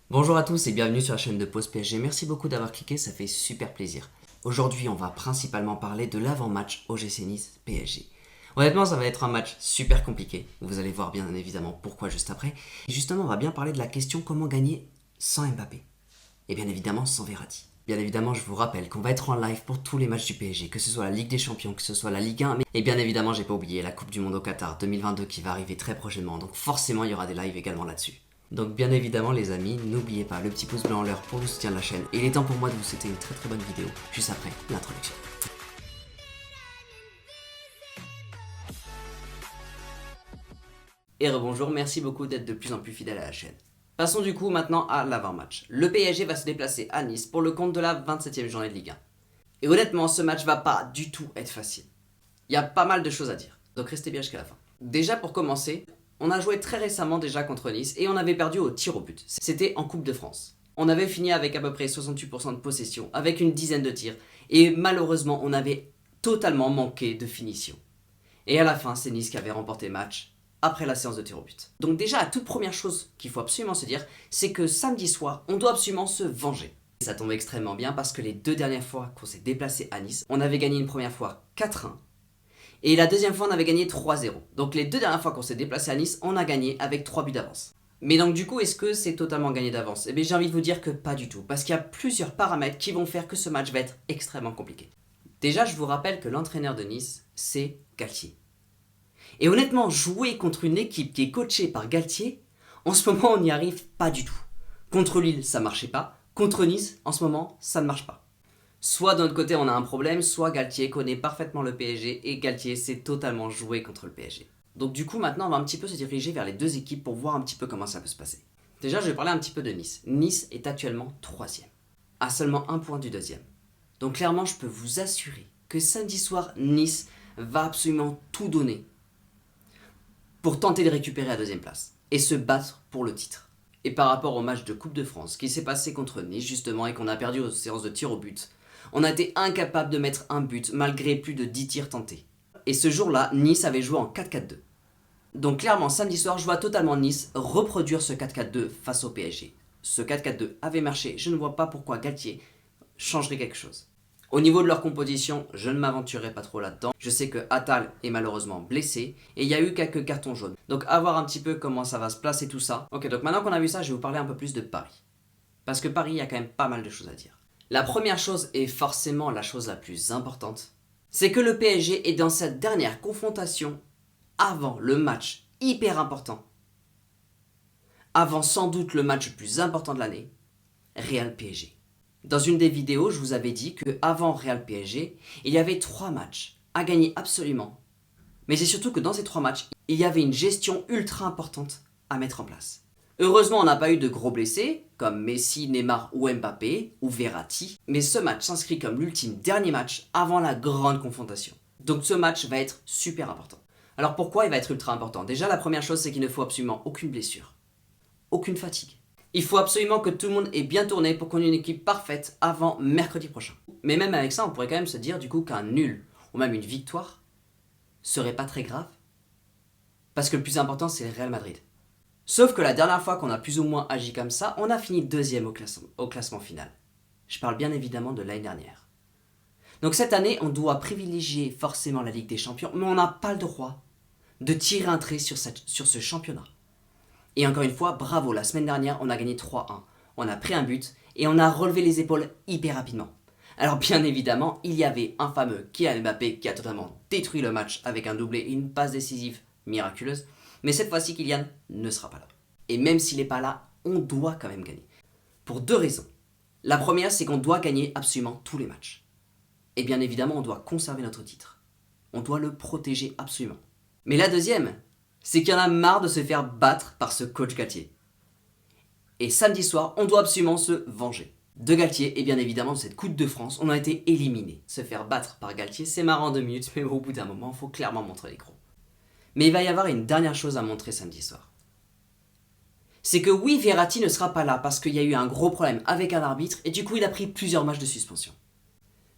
Bonjour à tous et bienvenue sur la chaîne de Pause PSG. Merci beaucoup d'avoir cliqué, ça fait super plaisir. Aujourd'hui, on va principalement parler de l'avant-match OGC Nice PSG. Honnêtement, ça va être un match super compliqué. Vous allez voir bien évidemment pourquoi juste après. Et justement, on va bien parler de la question comment gagner sans Mbappé. Et bien évidemment sans Verratti. Bien évidemment, je vous rappelle qu'on va être en live pour tous les matchs du PSG, que ce soit la Ligue des Champions, que ce soit la Ligue 1, et bien évidemment, j'ai pas oublié la Coupe du Monde au Qatar 2022 qui va arriver très prochainement, donc forcément, il y aura des lives également là-dessus. Donc bien évidemment les amis, n'oubliez pas le petit pouce bleu en l'air pour le soutien de la chaîne, et il est temps pour moi de vous souhaiter une très très bonne vidéo, juste après l'introduction. Et rebonjour, merci beaucoup d'être de plus en plus fidèle à la chaîne. Passons du coup maintenant à l'avant-match. Le PSG va se déplacer à Nice pour le compte de la 27e journée de Ligue 1. Et honnêtement, ce match va pas du tout être facile. Il y a pas mal de choses à dire, donc restez bien jusqu'à la fin. Déjà pour commencer, on a joué très récemment déjà contre Nice et on avait perdu au tir au but. C'était en Coupe de France. On avait fini avec à peu près 68% de possession, avec une dizaine de tirs, et malheureusement on avait totalement manqué de finition. Et à la fin, c'est Nice qui avait remporté le match après la séance de tir au but. Donc déjà, la toute première chose qu'il faut absolument se dire, c'est que samedi soir, on doit absolument se venger. Et ça tombe extrêmement bien parce que les deux dernières fois qu'on s'est déplacé à Nice, on avait gagné une première fois 4-1 et la deuxième fois, on avait gagné 3-0. Donc les deux dernières fois qu'on s'est déplacé à Nice, on a gagné avec 3 buts d'avance. Mais donc du coup, est-ce que c'est totalement gagné d'avance? Eh bien j'ai envie de vous dire que pas du tout, parce qu'il y a plusieurs paramètres qui vont faire que ce match va être extrêmement compliqué. Déjà, je vous rappelle que l'entraîneur de Nice, c'est Galtier. Et honnêtement, jouer contre une équipe qui est coachée par Galtier, en ce moment, on n'y arrive pas du tout. Contre Lille, ça marchait pas. Contre Nice, en ce moment, ça ne marche pas. Soit de notre côté on a un problème, soit Galtier connaît parfaitement le PSG et Galtier sait totalement jouer contre le PSG. Donc du coup maintenant on va un petit peu se diriger vers les deux équipes pour voir un petit peu comment ça peut se passer. Déjà je vais parler un petit peu de Nice. Nice est actuellement 3e, à seulement un point du deuxième. Donc clairement je peux vous assurer que samedi soir Nice va absolument tout donner pour tenter de récupérer la deuxième place et se battre pour le titre. Et par rapport au match de Coupe de France qui s'est passé contre Nice justement et qu'on a perdu aux séances de tir au but, on a été incapable de mettre un but malgré plus de 10 tirs tentés. Et ce jour-là, Nice avait joué en 4-4-2. Donc clairement, samedi soir, je vois totalement Nice reproduire ce 4-4-2 face au PSG. Ce 4-4-2 avait marché, je ne vois pas pourquoi Galtier changerait quelque chose. Au niveau de leur composition, je ne m'aventurerai pas trop là-dedans. Je sais que Attal est malheureusement blessé et il y a eu quelques cartons jaunes. Donc à voir un petit peu comment ça va se placer tout ça. Ok, donc maintenant qu'on a vu ça, je vais vous parler un peu plus de Paris. Parce que Paris, il y a quand même pas mal de choses à dire. La première chose, et forcément la chose la plus importante, c'est que le PSG est dans cette dernière confrontation avant le match hyper important, avant sans doute le match le plus important de l'année, Real PSG. Dans une des vidéos, je vous avais dit qu'avant Real PSG, il y avait 3 matchs à gagner absolument. Mais c'est surtout que dans ces 3 matchs, il y avait une gestion ultra importante à mettre en place. Heureusement, on n'a pas eu de gros blessés, comme Messi, Neymar ou Mbappé, ou Verratti, mais ce match s'inscrit comme l'ultime dernier match avant la grande confrontation. Donc ce match va être super important. Alors pourquoi il va être ultra important? Déjà, la première chose, c'est qu'il ne faut absolument aucune blessure, aucune fatigue. Il faut absolument que tout le monde ait bien tourné pour qu'on ait une équipe parfaite avant mercredi prochain. Mais même avec ça, on pourrait quand même se dire du coup qu'un nul, ou même une victoire, serait pas très grave, parce que le plus important, c'est le Real Madrid. Sauf que la dernière fois qu'on a plus ou moins agi comme ça, on a fini deuxième au classement final. Je parle bien évidemment de l'année dernière. Donc cette année, on doit privilégier forcément la Ligue des Champions, mais on n'a pas le droit de tirer un trait sur ce championnat. Et encore une fois, bravo, la semaine dernière, on a gagné 3-1. On a pris un but et on a relevé les épaules hyper rapidement. Alors bien évidemment, il y avait un fameux Kylian Mbappé qui a totalement détruit le match avec un doublé et une passe décisive miraculeuse. Mais cette fois-ci, Kylian ne sera pas là. Et même s'il n'est pas là, on doit quand même gagner. Pour 2 raisons. La première, c'est qu'on doit gagner absolument tous les matchs. Et bien évidemment, on doit conserver notre titre. On doit le protéger absolument. Mais la deuxième, c'est qu'il y en a marre de se faire battre par ce coach Galtier. Et samedi soir, on doit absolument se venger. De Galtier et bien évidemment de cette Coupe de France, on a été éliminés. Se faire battre par Galtier, c'est marrant 2 minutes, mais au bout d'un moment, il faut clairement montrer les crocs. Mais il va y avoir une dernière chose à montrer samedi soir. C'est que oui, Verratti ne sera pas là parce qu'il y a eu un gros problème avec un arbitre et du coup il a pris plusieurs matchs de suspension.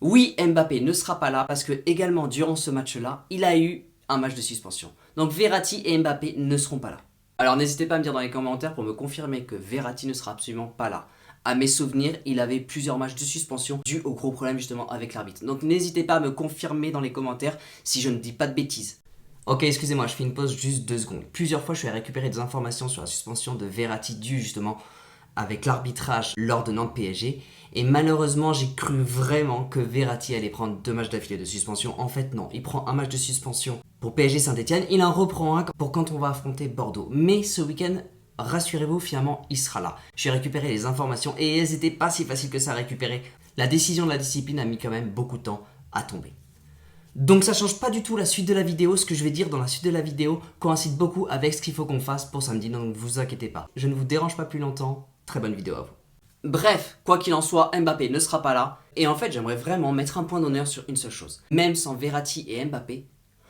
Oui, Mbappé ne sera pas là parce que également durant ce match-là, il a eu un match de suspension. Donc Verratti et Mbappé ne seront pas là. Alors n'hésitez pas à me dire dans les commentaires pour me confirmer que Verratti ne sera absolument pas là. À mes souvenirs, il avait plusieurs matchs de suspension dû au gros problème justement avec l'arbitre. Donc n'hésitez pas à me confirmer dans les commentaires si je ne dis pas de bêtises. Ok, excusez-moi, je fais une pause juste 2 secondes. Plusieurs fois, je suis allé récupérer des informations sur la suspension de Verratti due justement avec l'arbitrage lors de Nantes-PSG. Et malheureusement, j'ai cru vraiment que Verratti allait prendre 2 matchs d'affilée de suspension. En fait, non, il prend un match de suspension pour PSG Saint-Etienne. Il en reprend un pour quand on va affronter Bordeaux. Mais ce week-end, rassurez-vous, finalement, il sera là. J'ai récupéré les informations et elles n'étaient pas si faciles que ça à récupérer. La décision de la discipline a mis quand même beaucoup de temps à tomber. Donc ça change pas du tout la suite de la vidéo. Ce que je vais dire dans la suite de la vidéo coïncide beaucoup avec ce qu'il faut qu'on fasse pour samedi. Donc ne vous inquiétez pas. Je ne vous dérange pas plus longtemps. Très bonne vidéo à vous. Bref, quoi qu'il en soit, Mbappé ne sera pas là. Et en fait, j'aimerais vraiment mettre un point d'honneur sur une seule chose. Même sans Verratti et Mbappé,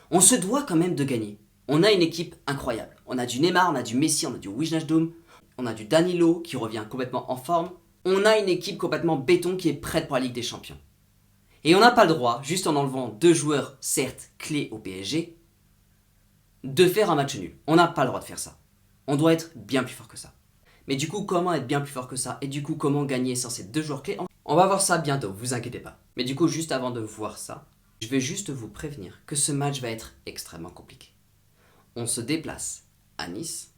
on se doit quand même de gagner. On a une équipe incroyable. On a du Neymar, on a du Messi, on a du Wijnaldum, on a du Danilo qui revient complètement en forme. On a une équipe complètement béton qui est prête pour la Ligue des Champions. Et on n'a pas le droit, juste en enlevant 2 joueurs, certes, clés au PSG, de faire un match nul. On n'a pas le droit de faire ça. On doit être bien plus fort que ça. Mais du coup, comment être bien plus fort que ça? Et du coup, comment gagner sans ces 2 joueurs clés? On va voir ça bientôt, vous inquiétez pas. Mais du coup, juste avant de voir ça, je vais juste vous prévenir que ce match va être extrêmement compliqué. On se déplace à Nice.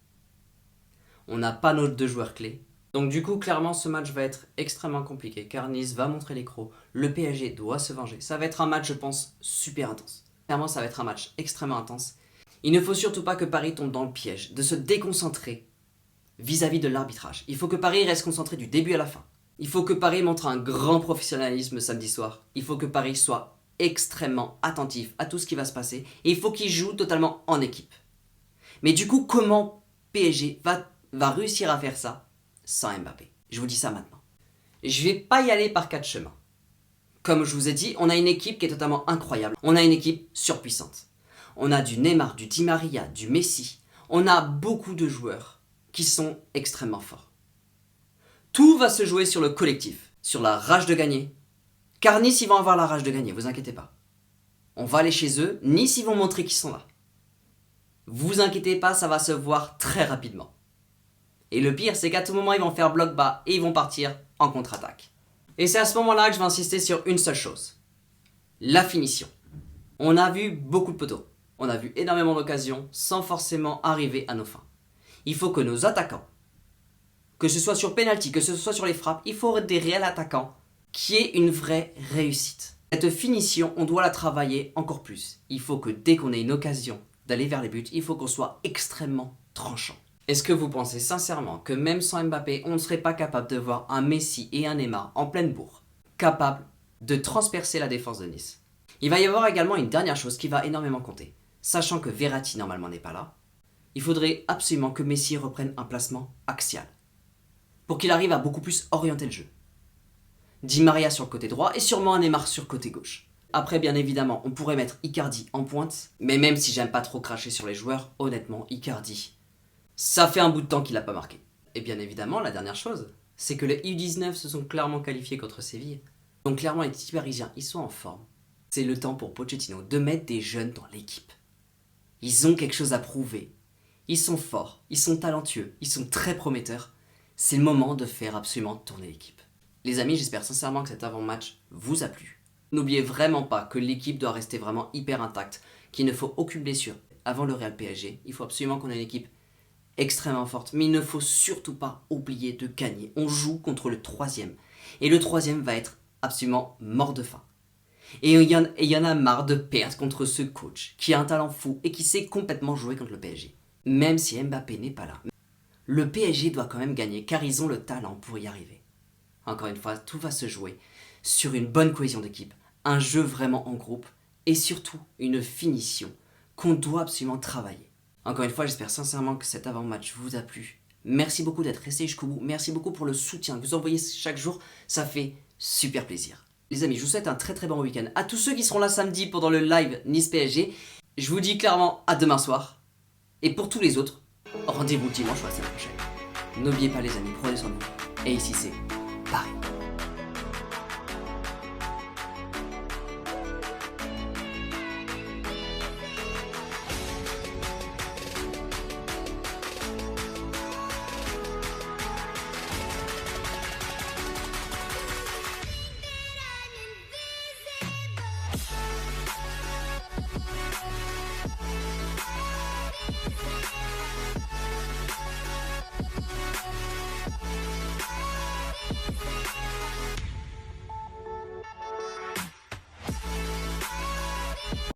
On n'a pas nos 2 joueurs clés. Donc du coup, clairement, ce match va être extrêmement compliqué car Nice va montrer les crocs. Le PSG doit se venger. Ça va être un match, je pense, super intense. Clairement, ça va être un match extrêmement intense. Il ne faut surtout pas que Paris tombe dans le piège de se déconcentrer vis-à-vis de l'arbitrage. Il faut que Paris reste concentré du début à la fin. Il faut que Paris montre un grand professionnalisme samedi soir. Il faut que Paris soit extrêmement attentif à tout ce qui va se passer. Et il faut qu'il joue totalement en équipe. Mais du coup, comment PSG va réussir à faire ça sans Mbappé? Je vous dis ça maintenant. Je vais pas y aller par 4 chemins. Comme je vous ai dit, on a une équipe qui est totalement incroyable. On a une équipe surpuissante. On a du Neymar, du Di Maria, du Messi. On a beaucoup de joueurs qui sont extrêmement forts. Tout va se jouer sur le collectif, sur la rage de gagner. Car Nice, ils vont avoir la rage de gagner, vous inquiétez pas. On va aller chez eux, Nice, ils vont montrer qu'ils sont là. Vous inquiétez pas, ça va se voir très rapidement. Et le pire, c'est qu'à tout moment, ils vont faire bloc bas et ils vont partir en contre-attaque. Et c'est à ce moment-là que je vais insister sur une seule chose. La finition. On a vu beaucoup de poteaux. On a vu énormément d'occasions sans forcément arriver à nos fins. Il faut que nos attaquants, que ce soit sur penalty, que ce soit sur les frappes, il faut des réels attaquants qui aient une vraie réussite. Cette finition, on doit la travailler encore plus. Il faut que dès qu'on ait une occasion d'aller vers les buts, il faut qu'on soit extrêmement tranchant. Est-ce que vous pensez sincèrement que même sans Mbappé, on ne serait pas capable de voir un Messi et un Neymar en pleine bourre, capables de transpercer la défense de Nice? Il va y avoir également une dernière chose qui va énormément compter. Sachant que Verratti normalement n'est pas là, il faudrait absolument que Messi reprenne un placement axial pour qu'il arrive à beaucoup plus orienter le jeu. Di Maria sur le côté droit et sûrement un Neymar sur le côté gauche. Après, bien évidemment, on pourrait mettre Icardi en pointe, mais même si j'aime pas trop cracher sur les joueurs, honnêtement, Icardi, ça fait un bout de temps qu'il n'a pas marqué. Et bien évidemment, la dernière chose, c'est que les U19 se sont clairement qualifiés contre Séville. Donc clairement, les petits Parisiens, ils sont en forme. C'est le temps pour Pochettino de mettre des jeunes dans l'équipe. Ils ont quelque chose à prouver. Ils sont forts, ils sont talentueux, ils sont très prometteurs. C'est le moment de faire absolument tourner l'équipe. Les amis, j'espère sincèrement que cet avant-match vous a plu. N'oubliez vraiment pas que l'équipe doit rester vraiment hyper intacte, qu'il ne faut aucune blessure. Avant le Real PSG, il faut absolument qu'on ait une équipe extrêmement forte. Mais il ne faut surtout pas oublier de gagner. On joue contre le 3e. Et le 3e va être absolument mort de faim. Et il y en a marre de perdre contre ce coach qui a un talent fou et qui sait complètement jouer contre le PSG. Même si Mbappé n'est pas là. Le PSG doit quand même gagner car ils ont le talent pour y arriver. Encore une fois, tout va se jouer sur une bonne cohésion d'équipe, un jeu vraiment en groupe et surtout une finition qu'on doit absolument travailler. Encore une fois, j'espère sincèrement que cet avant-match vous a plu. Merci beaucoup d'être resté jusqu'au bout. Merci beaucoup pour le soutien que vous envoyez chaque jour. Ça fait super plaisir. Les amis, je vous souhaite un très très bon week-end. À tous ceux qui seront là samedi pendant le live Nice PSG, je vous dis clairement à demain soir. Et pour tous les autres, rendez-vous dimanche ou la semaine prochaine. N'oubliez pas les amis, prenez soin de vous. Et ici c'est Paris.